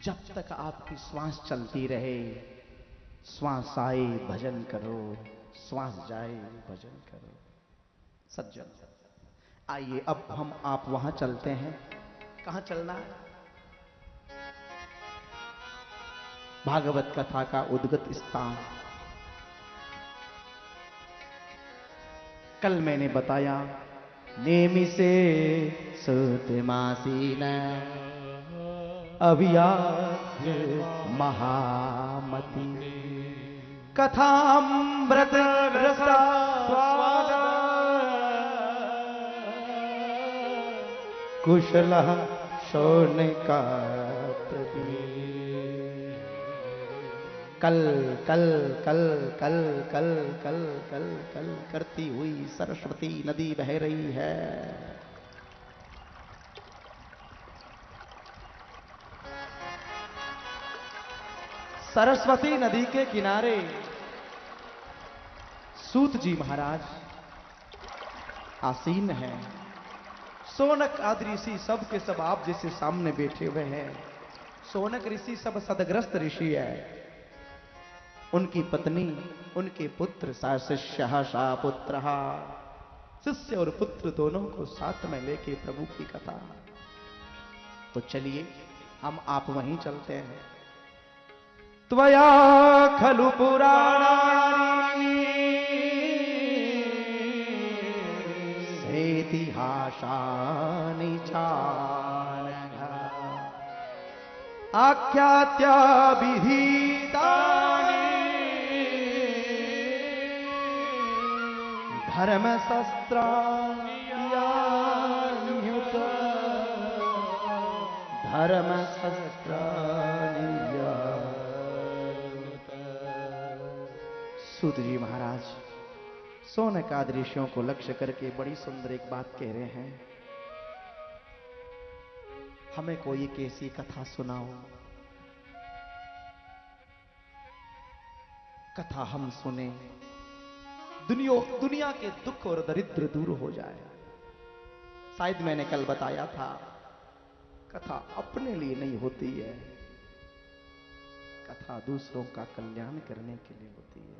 जब तक आपकी श्वास चलती रहे, श्वास आए भजन करो, श्वास जाए भजन करो। सज्जन आइए अब हम आप वहां चलते हैं। कहां चलना है? भागवत कथा का उद्गत स्थान। कल मैंने बताया नेमि से सुतमासीन अभियाज्य महामति कथामृत रसा स्वाद कुशल शौनका कल कल कल कल कल कल कल कल करती हुई सरस्वती नदी बह रही है। सरस्वती नदी के किनारे सूत जी महाराज आसीन हैं। सोनक आदि ऋषि सब के सब आप जैसे सामने बैठे हुए हैं। सोनक ऋषि सब सदग्रस्त ऋषि है। उनकी पत्नी, उनके पुत्र, शिष्य पुत्र, शिष्य और पुत्र दोनों को साथ में लेके प्रभु की कथा। तो चलिए हम आप वहीं चलते हैं। त्वया खलु पुराणानि सेतिहासानि चानघ आख्यात्या विधितानि धर्मशस्त्राण्यनुत धर्मशस्त्राणि। सूत जी महाराज सोनक आदि ऋषियों को लक्ष्य करके बड़ी सुंदर एक बात कह रहे हैं। हमें कोई एक ऐसी कथा सुनाओ, कथा हम सुने, दुनिया के दुख और दरिद्र दूर हो जाए। शायद मैंने कल बताया था, कथा अपने लिए नहीं होती है, कथा दूसरों का कल्याण करने के लिए होती है।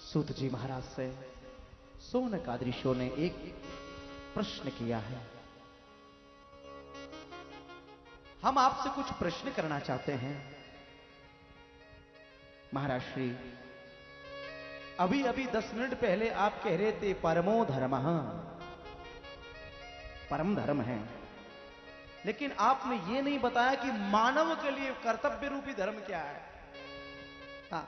सूत जी महाराज से सोनक आदि ऋषियों ने एक प्रश्न किया है। हम आपसे कुछ प्रश्न करना चाहते हैं। महाराज श्री, अभी अभी 10 मिनट पहले आप कह रहे थे परमो धर्म, परम धर्म है, लेकिन आपने ये नहीं बताया कि मानव के लिए कर्तव्य रूपी धर्म क्या है। हाँ,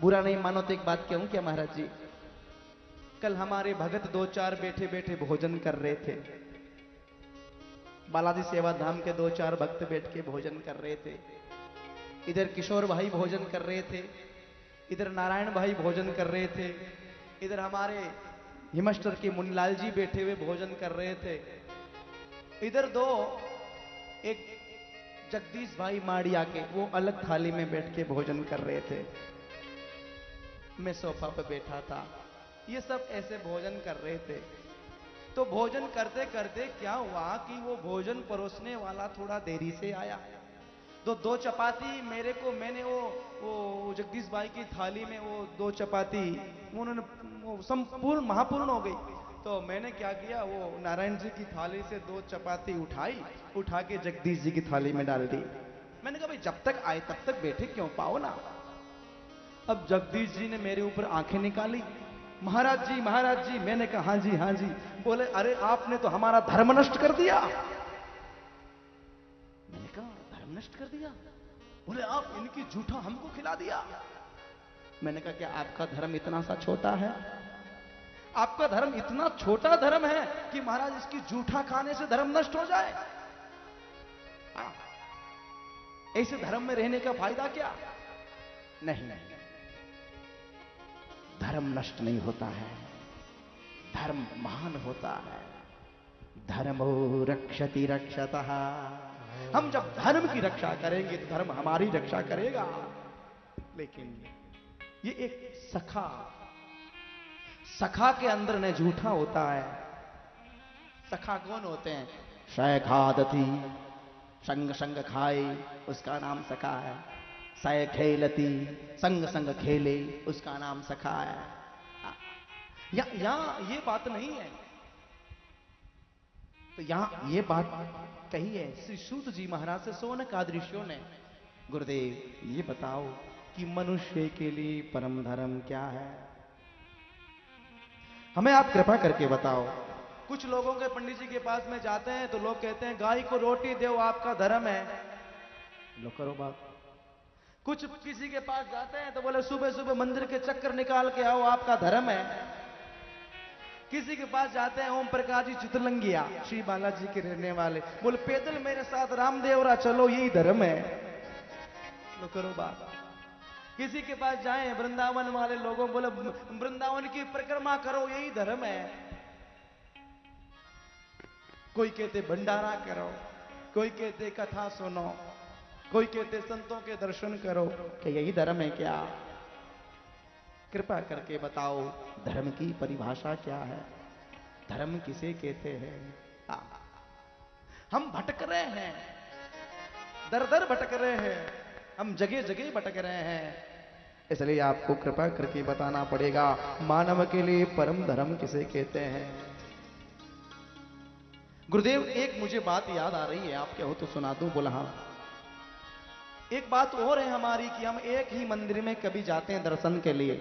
बुरा नहीं मानो तो एक बात कहूं क्या महाराज जी? कल हमारे भगत 2-4 बैठे बैठे भोजन कर रहे थे। बालाजी सेवा धाम के 2-4 भक्त बैठ के भोजन कर रहे थे। इधर किशोर भाई भोजन कर रहे थे, इधर नारायण भाई भोजन कर रहे थे, इधर हमारे हिमस्टर के मुनीलाल जी बैठे हुए भोजन कर रहे थे। इधर एक जगदीश भाई माड़िया के वो अलग थाली में बैठ के भोजन कर रहे थे। मैं सोफा पर बैठा था। ये सब ऐसे भोजन कर रहे थे। तो भोजन करते करते क्या हुआ कि वो भोजन परोसने वाला थोड़ा देरी से आया। तो 2 चपाती मेरे को, मैंने वो जगदीश भाई की थाली में वो 2 चपाती उन्होंने वो संपूर्ण महापूर्ण हो गई। तो मैंने क्या किया, वो नारायण जी की थाली से 2 चपाती उठा के जगदीश जी की थाली में डाल दी। मैंने कहा भाई जब तक आए तब तक बैठे क्यों, पाओ ना। अब जगदीश जी ने मेरे ऊपर आंखें निकाली। महाराज जी। मैंने कहा हाँ जी। बोले अरे आपने तो हमारा धर्म नष्ट कर दिया। मैंने कहा धर्म नष्ट कर दिया? बोले आप इनकी जूठा हमको खिला दिया। मैंने कहा क्या आपका धर्म इतना सा छोटा है? आपका धर्म इतना छोटा धर्म है कि महाराज इसकी जूठा खाने से धर्म नष्ट हो जाए? ऐसे धर्म में रहने का फायदा क्या? नहीं, धर्म नष्ट नहीं होता है, धर्म महान होता है। धर्मो रक्षति रक्षतः। हम जब धर्म की रक्षा करेंगे तो धर्म हमारी रक्षा करेगा। लेकिन ये एक सखा, सखा के अंदर न झूठा होता है। सखा कौन होते हैं? शय खादती, संग संग खाए, उसका नाम सखा है। सय खेलती, संग संग खेले, उसका नाम सखा है। यहां ये बात नहीं है, तो यहां ये बात कही है श्री सूत जी महाराज से सोनक ऋषियों ने। गुरुदेव ये बताओ कि मनुष्य के लिए परम धर्म क्या है? हमें आप कृपा करके बताओ। कुछ लोगों के पंडित जी के पास में जाते हैं तो लोग कहते हैं गाय को रोटी दो आपका धर्म है। लो करो बात। कुछ किसी के पास जाते हैं तो बोले सुबह सुबह मंदिर के चक्कर निकाल के आओ आपका धर्म है। किसी के पास जाते हैं ओम प्रकाश जी चितलंगिया श्री बालाजी के रहने वाले, बोले पैदल मेरे साथ रामदेवरा चलो यही धर्म है। लो करो बात। किसी के पास जाएं वृंदावन वाले लोगों, बोले वृंदावन की परिक्रमा करो यही धर्म है। कोई कहते भंडारा करो, कोई कहते कथा सुनो, कोई कहते संतों के दर्शन करो। क्या यही धर्म है क्या? कृपा करके बताओ धर्म की परिभाषा क्या है? धर्म किसे कहते हैं? हम भटक रहे हैं, दर दर भटक रहे हैं, हम जगह जगह भटक रहे हैं। इसलिए आपको कृपा करके बताना पड़ेगा मानव के लिए परम धर्म किसे कहते हैं। गुरुदेव एक मुझे बात याद आ रही है, आप क्या हो तो सुना दूं? बोला हाँ। एक बात और है हमारी कि हम एक ही मंदिर में कभी जाते हैं दर्शन के लिए,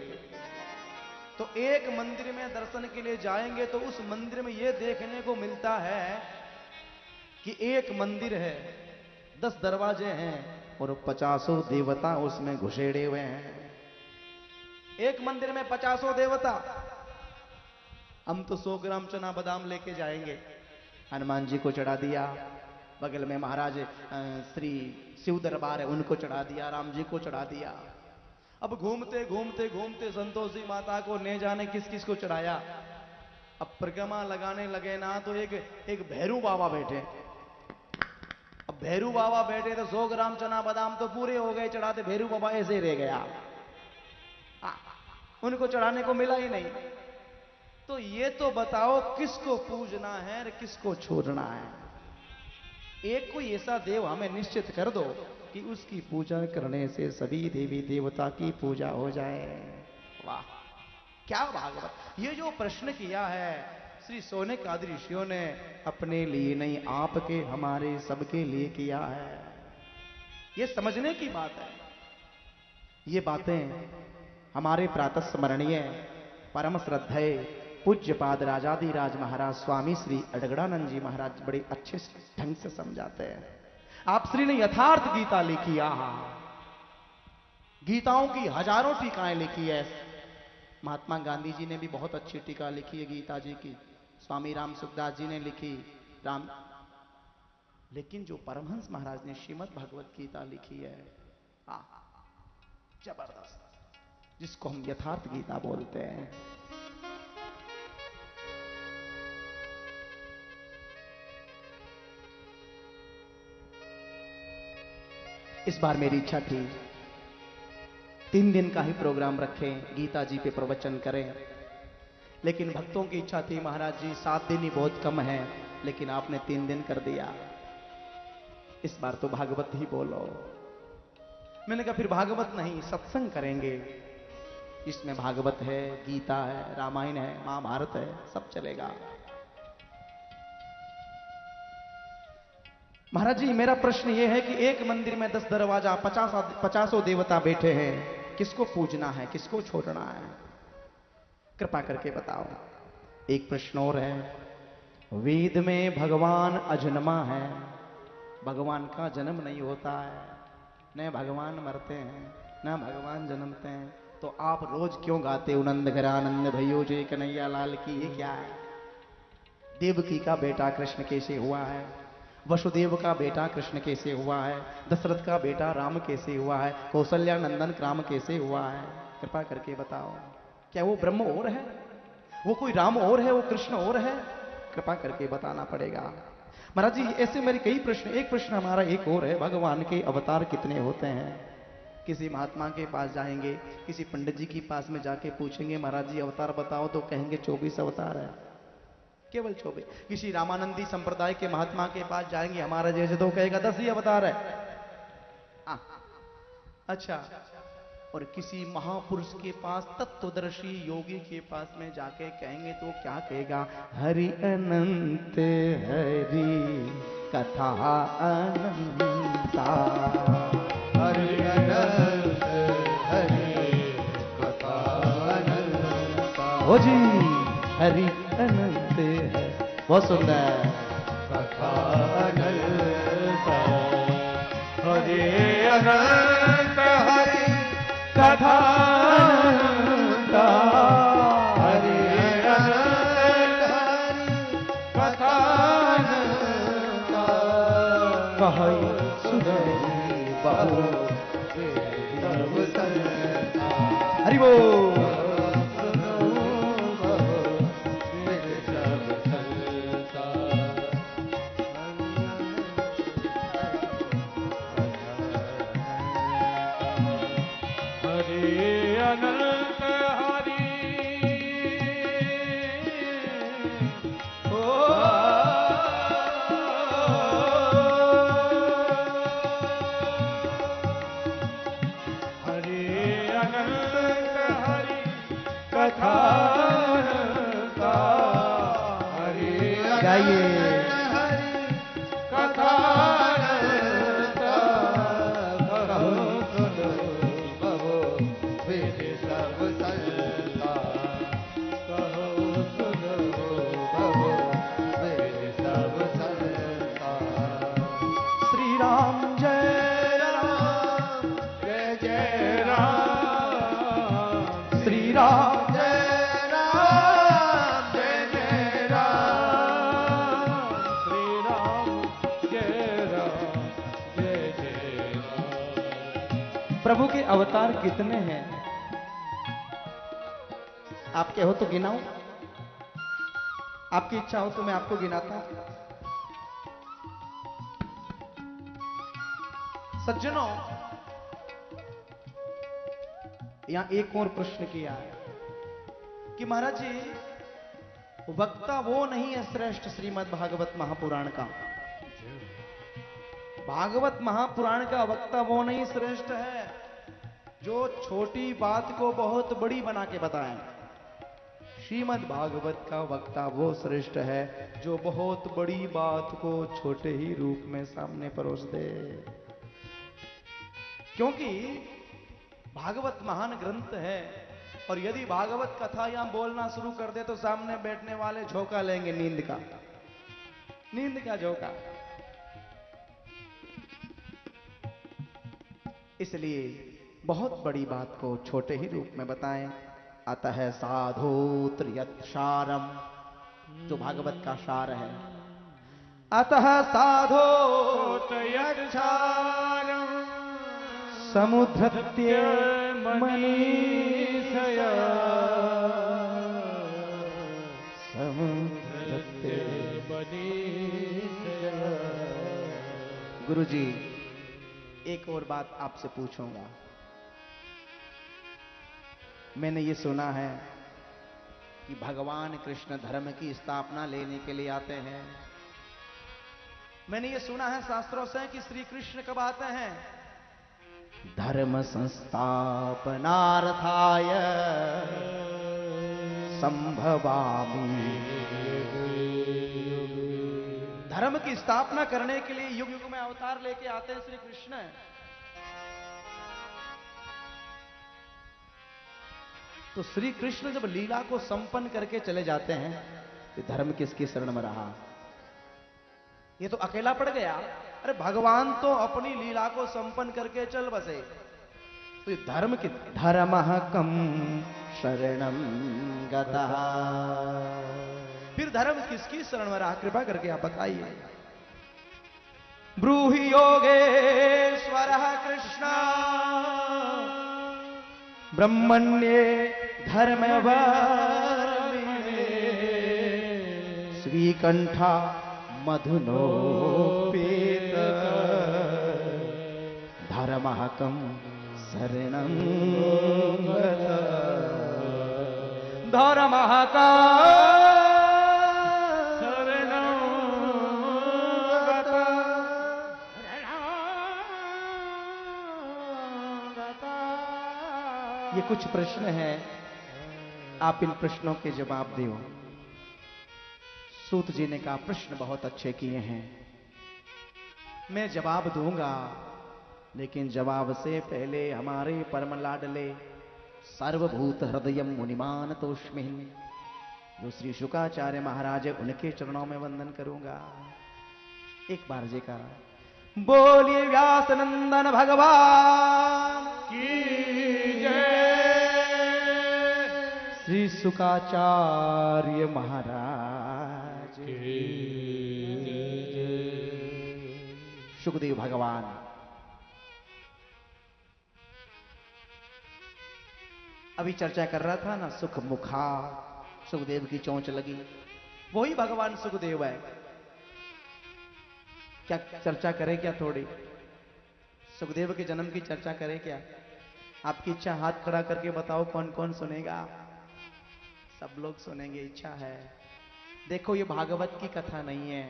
तो एक मंदिर में दर्शन के लिए जाएंगे तो उस मंदिर में यह देखने को मिलता है कि एक मंदिर है, 10 दरवाजे हैं और 50 देवता उसमें घुसेड़े हुए हैं। एक मंदिर में 50 देवता। हम तो 100 ग्राम चना बादाम लेके जाएंगे, हनुमान जी को चढ़ा दिया, बगल में महाराज श्री शिव दरबार है उनको चढ़ा दिया, राम जी को चढ़ा दिया। अब घूमते घूमते घूमते संतोषी माता को न जाने किस किस को चढ़ाया। अब परिक्रमा लगाने लगे ना तो एक भैरू बाबा बैठे। अब भैरू बाबा बैठे तो 100 ग्राम चना बादाम तो पूरे हो गए चढ़ाते, भैरू बाबा ऐसे ही रह गया, उनको चढ़ाने को मिला ही नहीं। तो ये तो बताओ किसको पूजना है और किसको छोड़ना है? एक कोई ऐसा देव हमें निश्चित कर दो कि उसकी पूजा करने से सभी देवी देवता की पूजा हो जाए। वाह क्या भागवत! ये जो प्रश्न किया है श्री सोनक आदि ऋषियों ने अपने लिए नहीं, आपके हमारे सबके लिए किया है। ये समझने की बात है। ये बातें हमारे प्रातः स्मरणीय परम श्रद्धेय पूज्यपाद राजाधिराज महाराज स्वामी श्री अडगड़ानंद जी महाराज बड़े अच्छे ढंग से समझाते हैं। आप श्री ने यथार्थ गीता लिखी, गीताओं की हजारों टीकाएं लिखी है। महात्मा गांधी जी ने भी बहुत अच्छी टीका लिखी है गीता जी की, स्वामी राम सुखदास जी ने लिखी, लेकिन जो परमहंस महाराज ने श्रीमद् भगवत गीता लिखी है, जबरदस्त, जिसको हम यथार्थ गीता बोलते हैं। इस बार मेरी इच्छा थी 3 दिन का ही प्रोग्राम रखें, गीता जी पे प्रवचन करें, लेकिन भक्तों की इच्छा थी महाराज जी 7 दिन ही बहुत कम है, लेकिन आपने 3 दिन कर दिया। इस बार तो भागवत ही बोलो। मैंने कहा फिर भागवत नहीं, सत्संग करेंगे, इसमें भागवत है, गीता है, रामायण है, महाभारत है, सब चलेगा। महाराज जी मेरा प्रश्न यह है कि एक मंदिर में 10 दरवाजा, 50 देवता बैठे हैं, किसको पूजना है, किसको छोड़ना है? कृपा करके बताओ। एक प्रश्न और है, वेद में भगवान अजन्मा है, भगवान का जन्म नहीं होता है, न भगवान मरते हैं न भगवान जन्मते हैं, तो आप रोज क्यों गाते हो नंद घरानंद भयो जय कन्हैया लाल की? ये क्या है? देवकी का बेटा कृष्ण कैसे हुआ है? वसुदेव का बेटा कृष्ण कैसे हुआ है? दशरथ का बेटा राम कैसे हुआ है? कौशल्या नंदन राम कैसे हुआ है? कृपा करके बताओ। क्या वो ब्रह्म और है? वो कोई राम और है? वो कृष्ण और है? कृपा करके बताना पड़ेगा। महाराज जी ऐसे मेरे कई प्रश्न, एक प्रश्न हमारा एक और है, भगवान के अवतार कितने होते हैं? किसी महात्मा के पास जाएंगे, किसी पंडित जी के पास में जाके पूछेंगे महाराज जी अवतार बताओ, तो कहेंगे 24 अवतार है, केवल 24। किसी रामानंदी संप्रदाय के महात्मा के पास जाएंगे हमारा जैसे, तो कहेगा 10 ही अवतार है। अच्छा, और किसी महापुरुष के पास, तत्वदर्शी योगी के पास में जाके कहेंगे तो क्या कहेगा? हरि अनंत हरि कथा अनंता, हरि अनंत हरि कथा अनंता। हो जी, हरि अनंत है, बहुत सुंदर। कथा अनंता, हरि अनंत हरि कथा अनंता, हरि अनंत हरि कथा अनंता। कहई सुनई बहु सब संता, हरि बोल। प्रभु के अवतार कितने हैं? आप कहो तो गिनाऊं? आपकी इच्छा हो तो मैं आपको गिनाता। सज्जनों, यहां एक और प्रश्न किया है कि महाराज जी वक्ता वो नहीं है श्रेष्ठ श्रीमद् भागवत महापुराण का? भागवत महापुराण का वक्ता वो नहीं श्रेष्ठ है जो छोटी बात को बहुत बड़ी बना के बताए। श्रीमद् भागवत का वक्ता वो श्रेष्ठ है जो बहुत बड़ी बात को छोटे ही रूप में सामने परोस दे। क्योंकि भागवत महान ग्रंथ है, और यदि भागवत कथा यहां बोलना शुरू कर दे तो सामने बैठने वाले झोंका लेंगे, नींद का झोंका। इसलिए बहुत बड़ी बात को छोटे ही रूप में बताएं। अतः साधोत्र यत्सारम, जो भागवत का सार है। अतः साधोत्र यत्सारम समुद्धृत्य मनीषया, समुद्धृत्य मनीषया। गुरुजी, एक और बात आपसे पूछूंगा। मैंने ये सुना है कि भगवान कृष्ण धर्म की स्थापना लेने के लिए आते हैं। मैंने ये सुना है शास्त्रों से कि श्री कृष्ण कब आते हैं? धर्म संस्थापनार्थाय संभवामि। धर्म की स्थापना करने के लिए युग युग में अवतार लेके आते हैं श्री कृष्ण। तो श्री कृष्ण जब लीला को संपन्न करके चले जाते हैं तो धर्म किसकी शरण में रहा? ये तो अकेला पड़ गया। अरे भगवान तो अपनी लीला को संपन्न करके चल बसे, तो ये धर्म की धर्मः कम शरणं गतः। फिर धर्म किसकी शरण में रहा? कृपा करके आप बताइए। ब्रूहि योगेश्वरः कृष्ण ब्रह्मण्ये धर्मवर्मिणे श्रीकंठा मधुनोपेत धर्मः कं शरणं गता धर्मः का शरणं गता ये कुछ प्रश्न हैं, आप इन प्रश्नों के जवाब दो। सूत जी ने कहा प्रश्न बहुत अच्छे किए हैं, मैं जवाब दूंगा, लेकिन जवाब से पहले हमारे परम लाडले सर्वभूत हृदय मुनिमान तोष्मिन जो श्री शुकाचार्य महाराज, उनके चरणों में वंदन करूंगा। एक बार जयकारा बोलिए व्यास नंदन भगवान की जय, श्री शुकाचार्य महाराज की जय। सुखदेव भगवान अभी चर्चा कर रहा था ना, सुख मुखा, सुखदेव की चोंच लगी, वही भगवान सुखदेव है। क्या चर्चा करें क्या थोड़ी, सुखदेव के जन्म की चर्चा करें क्या? आपकी इच्छा हाथ खड़ा करके बताओ कौन कौन सुनेगा? सब लोग सुनेंगे, इच्छा है। देखो ये भागवत की कथा नहीं है,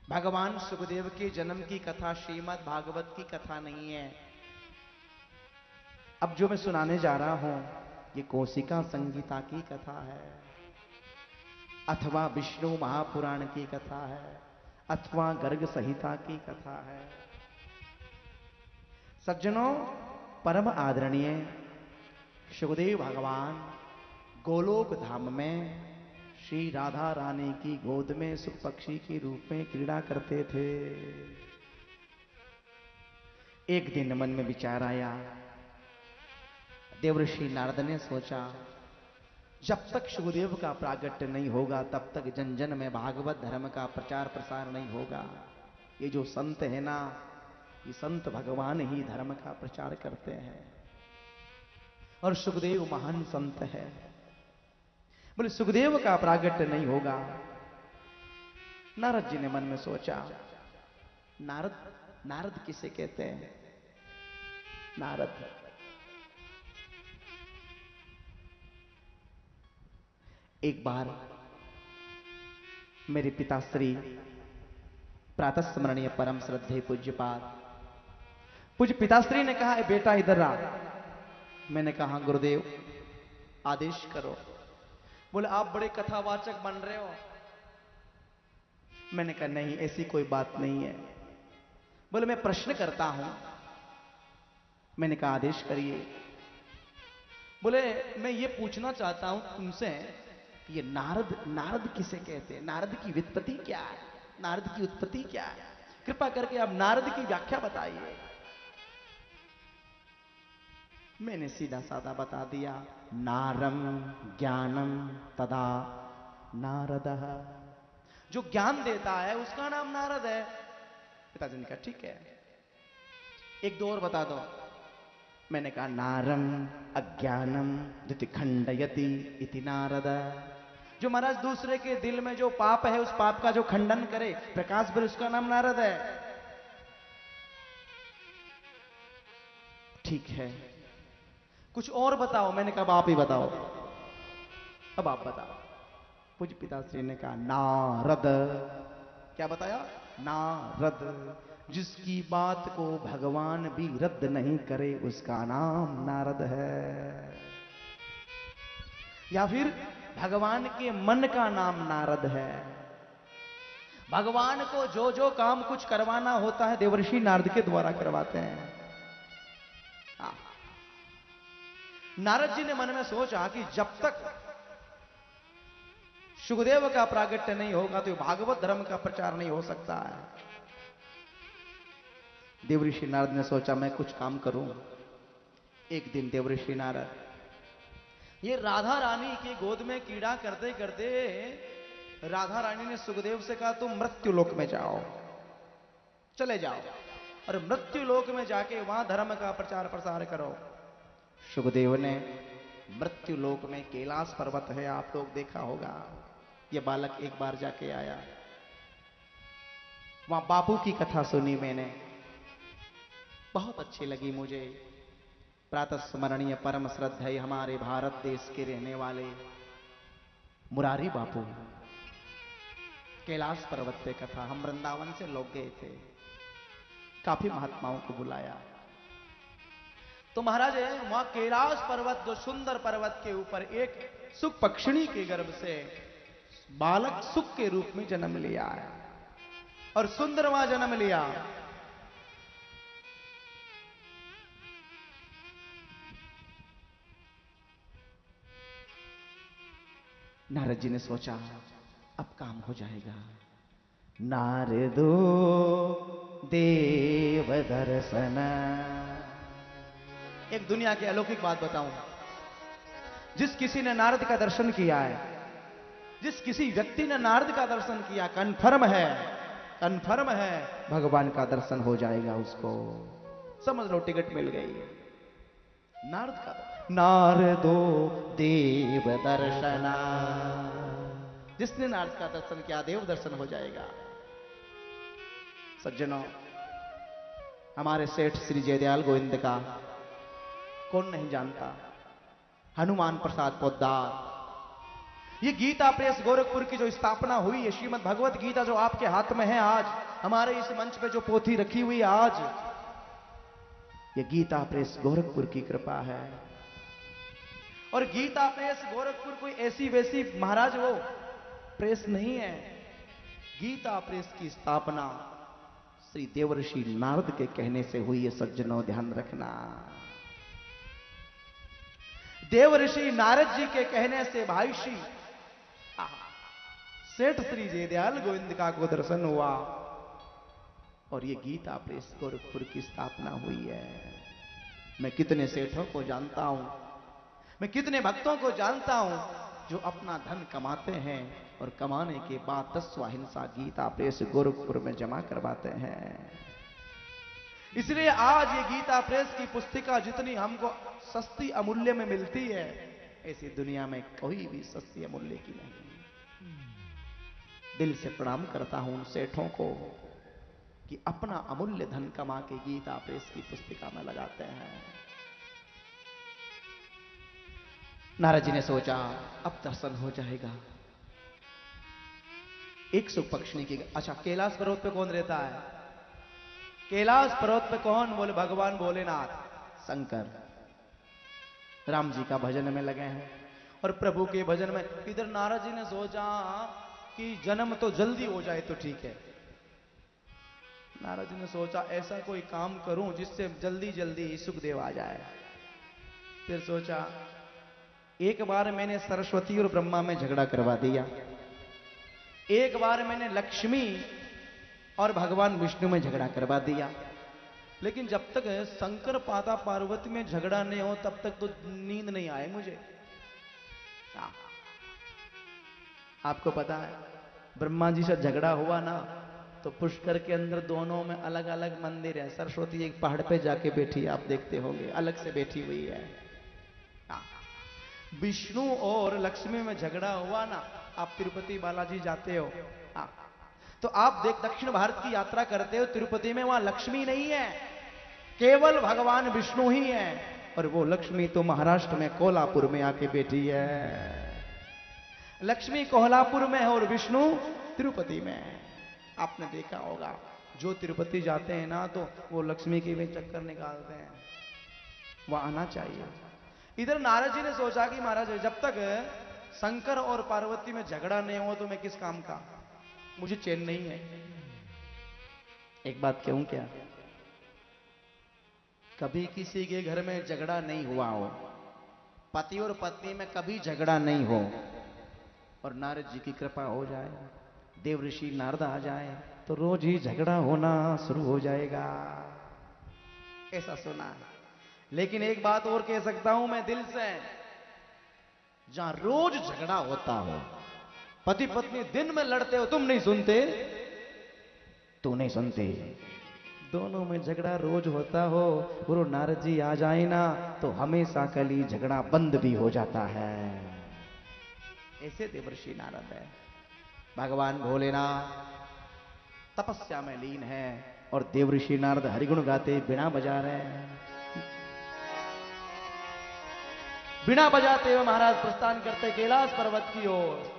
भगवान सुखदेव के जन्म की कथा श्रीमद् भागवत की कथा नहीं है। अब जो मैं सुनाने जा रहा हूं ये कौशिका संगीता की कथा है, अथवा विष्णु महापुराण की कथा है, अथवा गर्ग संहिता की कथा है। सज्जनों, परम आदरणीय सुखदेव भगवान गोलोक धाम में श्री राधा रानी की गोद में सुख पक्षी के रूप में क्रीड़ा करते थे। एक दिन मन में विचार आया, देवर्षि नारद ने सोचा जब तक सुखदेव का प्रागट्य नहीं होगा तब तक जन जन में भागवत धर्म का प्रचार प्रसार नहीं होगा। ये जो संत है ना, ये संत भगवान ही धर्म का प्रचार करते हैं, और सुखदेव महान संत है। बोले सुखदेव का प्रागट्य नहीं होगा। नारद जी ने मन में सोचा, नारद किसे कहते हैं? नारद एक बार मेरे पिताश्री प्रातः स्मरणीय परम श्रद्धेय पूज्य पिताश्री ने कहा, बेटा इधर आ। मैंने कहा गुरुदेव आदेश करो। बोले आप बड़े कथावाचक बन रहे हो। मैंने कहा नहीं, ऐसी कोई बात नहीं है। बोले मैं प्रश्न करता हूं। मैंने कहा आदेश करिए। बोले मैं ये पूछना चाहता हूं तुमसे, ये नारद किसे कहते हैं? नारद की व्युत्पत्ति क्या है? नारद की उत्पत्ति क्या है? कृपा करके आप नारद की व्याख्या बताइए। मैंने सीधा साधा बता दिया, नारम ज्ञानम तदा नारदः। जो ज्ञान देता है उसका नाम नारद है। पिताजी ने कहा ठीक है, एक दो और बता दो। मैंने कहा नारम अज्ञानम द्युति खंडयति इति नारद। जो महाराज दूसरे के दिल में जो पाप है उस पाप का जो खंडन करे, प्रकाश पर, उसका नाम नारद है। ठीक है, कुछ और बताओ। मैंने कहा आप ही बताओ। अब आप बताओ। पूज्य पिताश्री ने कहा नारद। क्या बताया? नारद। जिसकी बात को भगवान भी रद्द नहीं करे उसका नाम नारद है। या फिर भगवान के मन का नाम नारद है। भगवान को जो जो काम कुछ करवाना होता है देवर्षि नारद के द्वारा करवाते हैं। नारद जी ने मन में सोचा कि जब तक सुखदेव का प्रागट्य नहीं होगा तो भागवत धर्म का प्रचार नहीं हो सकता है। देवर्षि नारद ने सोचा मैं कुछ काम करूं। एक दिन देवर्षि नारद ये राधा रानी की गोद में क्रीड़ा करते करते राधा रानी ने सुखदेव से कहा तुम मृत्यु लोक में जाओ, चले जाओ और मृत्यु लोक में जाके वहां धर्म का प्रचार प्रसार करो। सुखदेव ने मृत्यु लोक में कैलाश पर्वत है, आप लोग देखा होगा। ये बालक एक बार जाके आया, वहां बापू की कथा सुनी मैंने, बहुत अच्छी लगी मुझे। प्रातः स्मरणीय परम श्रद्धेय हमारे भारत देश के रहने वाले मुरारी बापू कैलाश पर्वत पे कथा, हम वृंदावन से लोग गए थे, काफी महात्माओं को बुलाया। तो महाराज वहां कैलाश पर्वत, जो सुंदर पर्वत के ऊपर एक सुख पक्षिणी के गर्भ से बालक सुख के रूप में जन्म लिया है और सुंदर वहां जन्म लिया। नारद जी ने सोचा अब काम हो जाएगा। नारदो देव दर्शन, एक दुनिया की अलौकिक बात बताऊं, जिस किसी ने नारद का दर्शन किया है, जिस किसी व्यक्ति ने नारद का दर्शन किया, कन्फर्म है भगवान का दर्शन हो जाएगा उसको। समझ लो टिकट मिल गई। नारद का नारदो देव दर्शना, जिसने नारद का दर्शन किया देव दर्शन हो जाएगा। सज्जनों, हमारे सेठ श्री जयदयाल गोविंद का कौन नहीं जानता, हनुमान प्रसाद पोद्दार। ये गीता प्रेस गोरखपुर की जो स्थापना हुई है, श्रीमद् भगवत गीता जो आपके हाथ में है आज, हमारे इस मंच पे जो पोथी रखी हुई है आज, ये गीता प्रेस गोरखपुर की कृपा है। और गीता प्रेस गोरखपुर कोई ऐसी वैसी महाराज वो प्रेस नहीं है। गीता प्रेस की स्थापना श्री देवर्षि नारद के कहने से हुई है। सज्जनों ध्यान रखना, देवर्षि नारद जी के कहने से भाई श्री सेठ श्री जयदयाल गोविंद का को दर्शन हुआ और ये गीता प्रेस गोरखपुर की स्थापना हुई है। मैं कितने सेठों को जानता हूं, मैं कितने भक्तों को जानता हूं जो अपना धन कमाते हैं और कमाने के बाद 10 हिंसा गीता प्रेस गोरखपुर में जमा करवाते हैं। इसलिए आज ये गीता प्रेस की पुस्तिका जितनी हमको सस्ती अमूल्य में मिलती है, ऐसी दुनिया में कोई भी सस्ती अमूल्य की नहीं। दिल से प्रणाम करता हूं उन सेठों को कि अपना अमूल्य धन कमा के गीता प्रेस की पुस्तिका में लगाते हैं। नारद जी ने सोचा अब दर्शन हो जाएगा। एक सुख पक्षिणी की, अच्छा कैलाश पर्वत पे कौन रहता है? कैलाश पर्वत पे कौन? बोले भगवान भोलेनाथ शंकर राम जी का भजन में लगे हैं और प्रभु के भजन में। इधर नारद जी ने सोचा कि जन्म तो जल्दी हो जाए तो ठीक है। नारद जी ने सोचा ऐसा कोई काम करूं जिससे जल्दी जल्दी सुखदेव आ जाए। फिर सोचा एक बार मैंने सरस्वती और ब्रह्मा में झगड़ा करवा दिया, एक बार मैंने लक्ष्मी और भगवान विष्णु में झगड़ा करवा दिया, लेकिन जब तक शंकर पाता पार्वती में झगड़ा नहीं हो तब तक तो नींद नहीं आए मुझे। आपको पता है ब्रह्मा जी से झगड़ा हुआ ना तो पुष्कर के अंदर दोनों में अलग अलग मंदिर है। सरस्वती एक पहाड़ पे जाके बैठी, आप देखते होंगे, अलग से बैठी हुई है। विष्णु और लक्ष्मी में झगड़ा हुआ ना, आप तिरुपति बालाजी जाते हो तो आप दक्षिण भारत की यात्रा करते हो, तिरुपति में वहां लक्ष्मी नहीं है, केवल भगवान विष्णु ही है। और वो लक्ष्मी तो महाराष्ट्र में कोल्हापुर में आके बैठी है। लक्ष्मी कोल्हापुर में है और विष्णु तिरुपति में है। आपने देखा होगा जो तिरुपति जाते हैं ना तो वो लक्ष्मी के भी चक्कर निकालते हैं, वहां आना चाहिए। इधर नारद जी ने सोचा कि महाराज जब तक शंकर और पार्वती में झगड़ा नहीं हो तो मैं किस काम का, मुझे चैन नहीं है। एक बात कहूं क्या, कभी किसी के घर में झगड़ा नहीं हुआ हो, पति और पत्नी में कभी झगड़ा नहीं हो और नारद जी की कृपा हो जाए, देवऋषि नारद आ जाए तो रोज ही झगड़ा होना शुरू हो जाएगा, ऐसा सुना है। लेकिन एक बात और कह सकता हूं मैं दिल से, जहां रोज झगड़ा होता हो, पति पत्नी दिन में लड़ते हो, तुम नहीं सुनते, तू नहीं सुनते, दोनों में झगड़ा रोज होता हो, गुरु नारद जी आ जाए ना तो हमेशा कली झगड़ा बंद भी हो जाता है। ऐसे देवर्षि नारद है। भगवान भोलेनाथ तपस्या में लीन है और देवर्षि नारद हरिगुण गाते बिना बजा रहे हैं। बिना बजाते हुए महाराज प्रस्थान करते कैलाश पर्वत की ओर।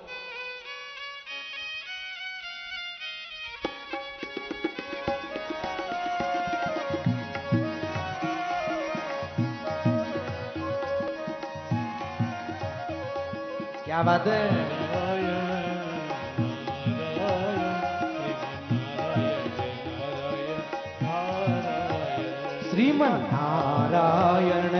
क्या बात है। श्रीमन नारायण